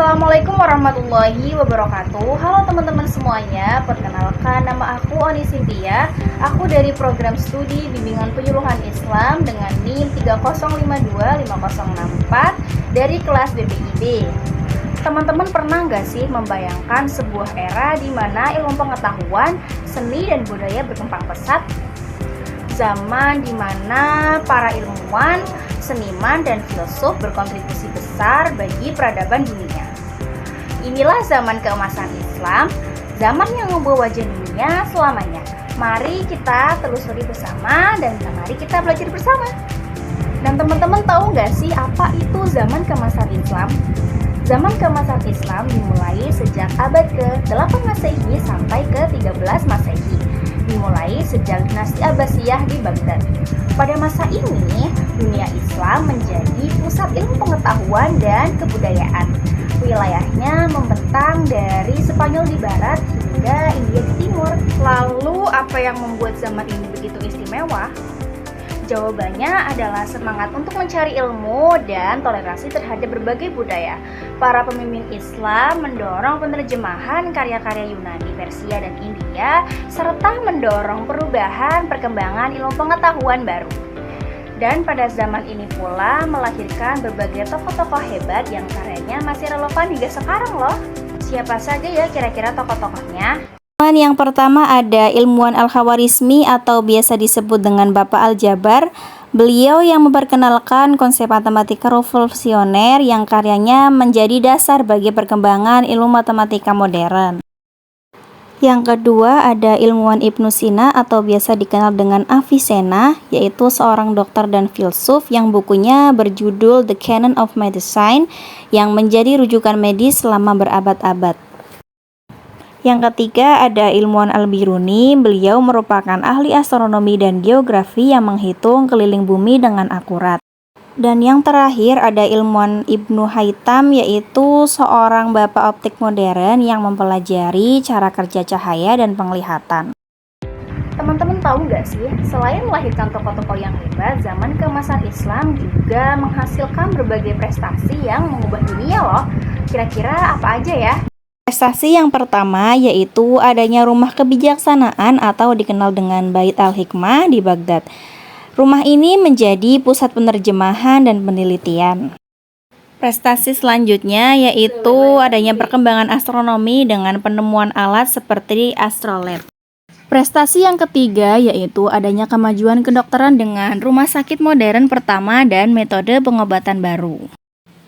Assalamualaikum warahmatullahi wabarakatuh. Halo teman-teman semuanya, perkenalkan nama aku Oni Cynthia. Aku dari program studi bimbingan penyuluhan Islam dengan NIM 3052504 dari kelas BPIB. Teman-teman pernah nggak sih membayangkan sebuah era di mana ilmu pengetahuan, seni dan budaya berkembang pesat? Zaman di mana para ilmuwan, seniman, dan filsuf berkontribusi besar bagi peradaban dunia. Inilah zaman keemasan Islam, zaman yang membawa wajah dunia selamanya. Mari kita telusuri bersama dan mari kita belajar bersama. Dan teman-teman tahu nggak sih apa itu zaman keemasan Islam? Zaman keemasan Islam dimulai sejak abad ke-8 Masehi sampai ke-13 Masehi. Dimulai sejak dinasti Abbasiyah di Baghdad. Pada masa ini, dunia Islam menjadi pusat ilmu pengetahuan dan kebudayaan. Wilayahnya membentang dari Spanyol di barat hingga India di timur. Lalu, apa yang membuat zaman ini begitu istimewa? Jawabannya adalah semangat untuk mencari ilmu dan toleransi terhadap berbagai budaya. Para pemimpin Islam mendorong penerjemahan karya-karya Yunani, Persia, dan India, serta mendorong perubahan perkembangan ilmu pengetahuan baru. Dan pada zaman ini pula melahirkan berbagai tokoh-tokoh hebat yang karyanya masih relevan hingga sekarang loh. Siapa saja ya kira-kira tokoh-tokohnya? Yang pertama ada ilmuwan Al-Khawarizmi atau biasa disebut dengan Bapak Al-Jabar. Beliau yang memperkenalkan konsep matematika revolusioner yang karyanya menjadi dasar bagi perkembangan ilmu matematika modern. Yang kedua ada ilmuwan Ibnu Sina atau biasa dikenal dengan Avicenna, yaitu seorang dokter dan filsuf yang bukunya berjudul The Canon of Medicine yang menjadi rujukan medis selama berabad-abad. Yang ketiga ada ilmuwan Al-Biruni. Beliau merupakan ahli astronomi dan geografi yang menghitung keliling bumi dengan akurat. Dan yang terakhir ada ilmuwan Ibnu Haytham, yaitu seorang bapak optik modern yang mempelajari cara kerja cahaya dan penglihatan. Teman-teman tahu nggak sih, selain melahirkan tokoh-tokoh yang hebat, zaman keemasan Islam juga menghasilkan berbagai prestasi yang mengubah dunia loh. Kira-kira apa aja ya? Prestasi yang pertama yaitu adanya rumah kebijaksanaan atau dikenal dengan Bait Al-Hikmah di Baghdad. Rumah ini menjadi pusat penerjemahan dan penelitian. Prestasi selanjutnya yaitu adanya perkembangan astronomi dengan penemuan alat seperti astrolabe. Prestasi yang ketiga yaitu adanya kemajuan kedokteran dengan rumah sakit modern pertama dan metode pengobatan baru.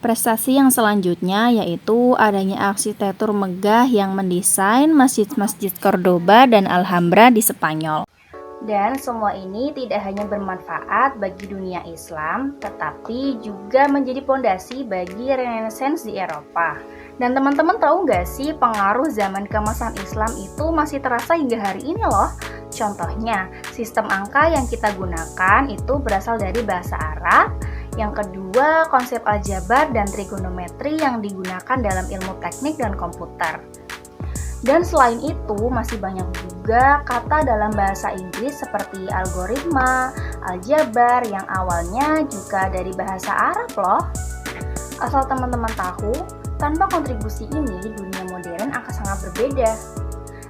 Prestasi yang selanjutnya yaitu adanya arsitektur megah yang mendesain masjid-masjid Cordoba dan Alhambra di Spanyol. Dan semua ini tidak hanya bermanfaat bagi dunia Islam, tetapi juga menjadi fondasi bagi Renaissance di Eropa. Dan teman-teman tahu nggak sih, pengaruh zaman keemasan Islam itu masih terasa hingga hari ini loh. Contohnya, sistem angka yang kita gunakan itu berasal dari bahasa Arab. Yang kedua, konsep aljabar dan trigonometri yang digunakan dalam ilmu teknik dan komputer. Dan selain itu, masih banyak juga kata dalam bahasa Inggris seperti algoritma, aljabar yang awalnya juga dari bahasa Arab loh. Asal teman-teman tahu, tanpa kontribusi ini, dunia modern akan sangat berbeda.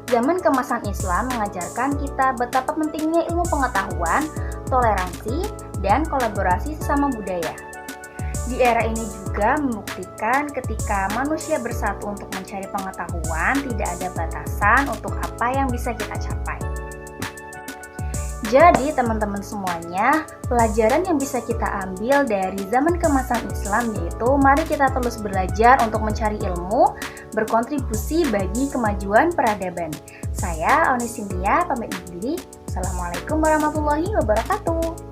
Zaman keemasan Islam mengajarkan kita betapa pentingnya ilmu pengetahuan, toleransi, dan kolaborasi sesama budaya. Di era ini juga membuktikan ketika manusia bersatu untuk mencari pengetahuan, tidak ada batasan untuk apa yang bisa kita capai. Jadi teman-teman semuanya, pelajaran yang bisa kita ambil dari zaman keemasan Islam yaitu mari kita terus belajar untuk mencari ilmu, berkontribusi bagi kemajuan peradaban. Saya Oni Cynthia pamit undur diri. Assalamualaikum warahmatullahi wabarakatuh.